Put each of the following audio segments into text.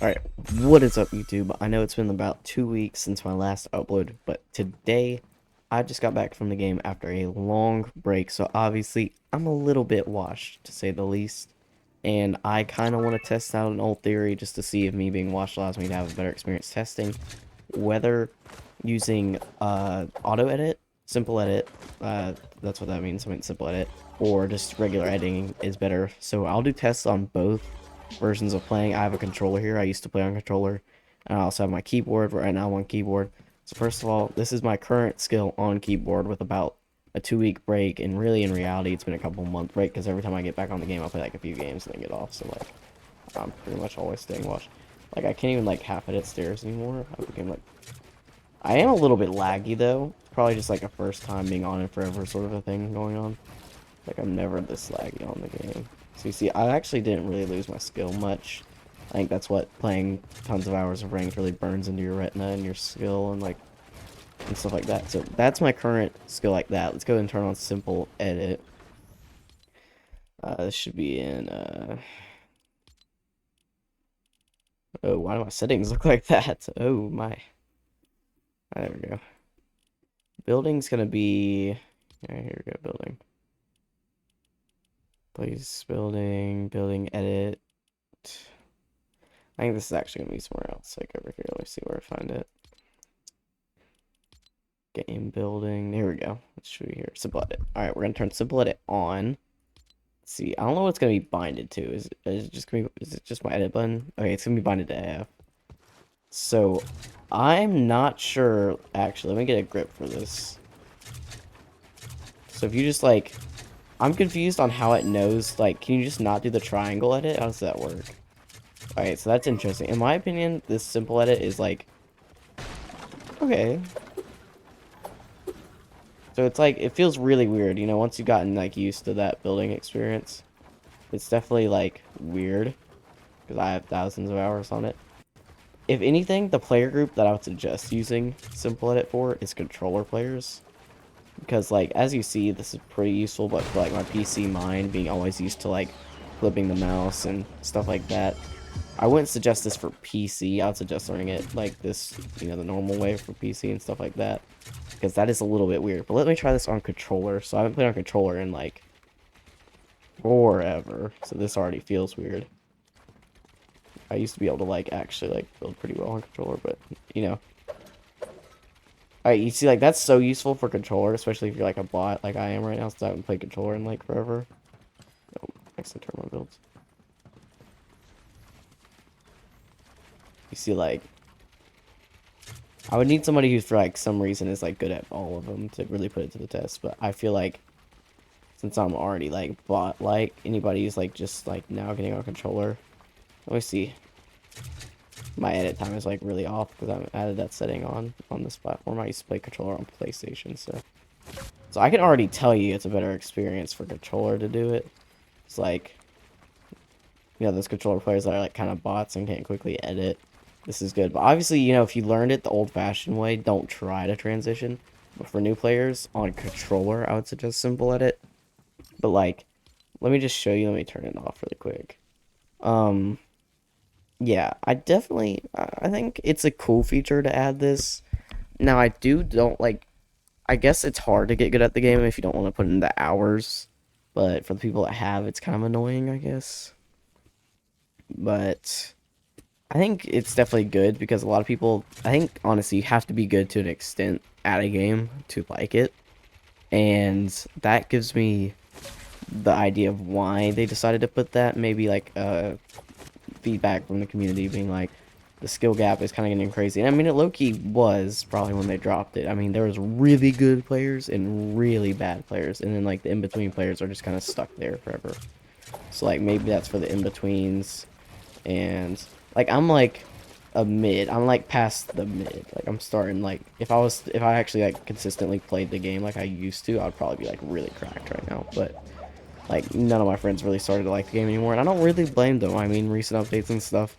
Alright, what is up YouTube? I know it's been about 2 weeks since my last upload, but today I just got back from the game after a long break, so obviously I'm a little bit washed, to say the least. And I kind of want to test out an old theory just to see if me being washed allows me to have a better experience testing whether using auto edit, simple edit, that's what that means, I mean simple edit, or just regular editing is better. So I'll do tests on both versions of playing. I have a controller here. I used to play on controller. And I also have my keyboard. Right now I'm on keyboard. So first of all, this is my current skill on keyboard with about a 2 week break, and really in reality it's been a couple month break because every time I get back on the game I'll play like a few games and then get off. So like I'm pretty much always staying watched. Like I can't even like half edit stairs anymore. I became like I am a little bit laggy though. Probably just like a first time being on it forever sort of a thing going on. Like I'm never this laggy on the game. So you see, I actually didn't really lose my skill much. I think that's what playing tons of hours of ranked really burns into your retina and your skill and like and stuff like that. So that's my current skill like that. Let's go and turn on simple edit. This should be in oh, why do my settings look like that? Oh my. There we go. Building's gonna be here we go, building. Place building, building edit. I think this is actually gonna be somewhere else, like over here. Let me see where I find it. Game building. There we go. Let's show you here. Simple edit. Alright, we're gonna turn simple edit on. Let's see. I don't know what it's gonna be binded to. Is it just gonna be, is it just my edit button? Okay, it's gonna be binded to F. So I'm not sure actually. Let me get a grip for this. So if you just like I'm confused on how it knows, like, can you just not do the triangle edit? How does that work? Alright, so that's interesting. In my opinion, this simple edit is like, okay. So it's like, it feels really weird, you know, once you've gotten, like, used to that building experience. It's definitely, like, weird. Because I have thousands of hours on it. If anything, the player group that I would suggest using simple edit for is controller players. Because, like, as you see, this is pretty useful, but for, like, my PC mind, being always used to, like, flipping the mouse and stuff like that, I wouldn't suggest this for PC. I would suggest learning it, like, this, you know, the normal way for PC and stuff like that. Because that is a little bit weird. But let me try this on controller. So I haven't played on controller in, like, forever. So this already feels weird. I used to be able to, like, actually, like, build pretty well on controller, but, you know. Alright, you see, like, that's so useful for controller, especially if you're, like, a bot, like I am right now, since I haven't played controller in, like, forever. Oh, next turn my builds. You see, like, I would need somebody who, for, like, some reason is, like, good at all of them to really put it to the test, but I feel like, since I'm already, like, bot-like, anybody who's, like, just, like, now getting on controller. Let me see. My edit time is like really off because I haven't added that setting on this platform. I used to play controller on PlayStation, so I can already tell you it's a better experience for controller to do it. It's like, you know, those controller players that are like kind of bots and can't quickly edit. This is good, but obviously, you know, if you learned it the old-fashioned way, don't try to transition. But for new players on controller, I would suggest simple edit. But like, let me just show you. Let me turn it off really quick. Yeah, I think it's a cool feature to add this. Now, don't like, I guess it's hard to get good at the game if you don't want to put in the hours. But for the people that have, it's kind of annoying, I guess. But I think it's definitely good because a lot of people, I think, honestly, you have to be good to an extent at a game to like it. And that gives me the idea of why they decided to put that. Maybe like feedback from the community being like the skill gap is kind of getting crazy. And I mean, it low-key was probably when they dropped it. I mean, there was really good players and really bad players, and then like the in-between players are just kind of stuck there forever. So like maybe that's for the in-betweens. And like I'm like a mid. I'm like past the mid. Like I'm starting, like if I actually like consistently played the game like I used to, I'd probably be like really cracked right now. But like, none of my friends really started to like the game anymore, and I don't really blame them. I mean, recent updates and stuff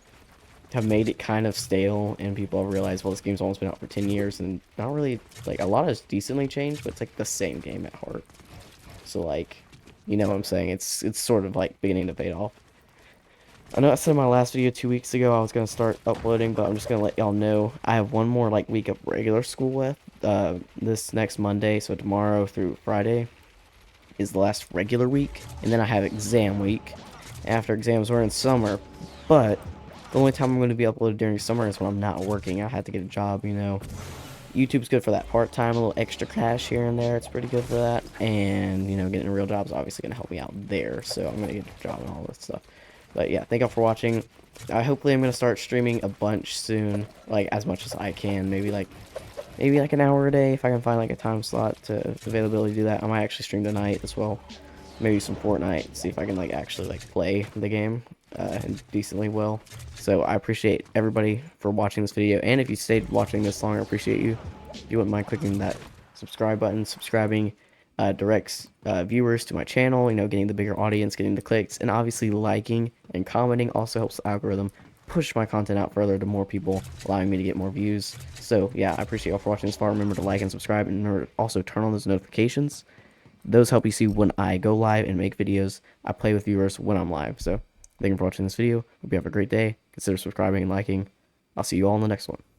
have made it kind of stale, and people have realized, well, this game's almost been out for 10 years, and not really, like, a lot has decently changed, but it's, like, the same game at heart. So, like, you know what I'm saying? It's sort of, like, beginning to fade off. I know I said in my last video 2 weeks ago I was gonna start uploading, but I'm just gonna let y'all know I have one more like week of regular school left. This next Monday, so tomorrow through Friday is the last regular week, and then I have exam week. After exams, we're in summer, but the only time I'm going to be uploaded during summer is when I'm not working. I had to get a job, you know. YouTube's good for that part-time, a little extra cash here and there. It's pretty good for that. And, you know, getting a real job is obviously going to help me out there. So I'm going to get a job and all this stuff. But yeah, thank y'all for watching. Hopefully I'm going to start streaming a bunch soon. Like, as much as I can. Maybe like an hour a day if I can find like a time slot to availability to do that. I might actually stream tonight as well. Maybe some Fortnite. See if I can like actually like play the game decently well. So I appreciate everybody for watching this video, and if you stayed watching this long, I appreciate you. If you wouldn't mind clicking that subscribe button, subscribing directs viewers to my channel, you know, getting the bigger audience, getting the clicks, and obviously liking and commenting also helps the algorithm push my content out further to more people, allowing me to get more views. So yeah, I appreciate y'all for watching this far. Remember to like and subscribe, and remember to also turn on those notifications. Those help you see when I go live and make videos. I play with viewers when I'm live. So thank you for watching this video. Hope you have a great day. Consider subscribing and liking. I'll see you all in the next one.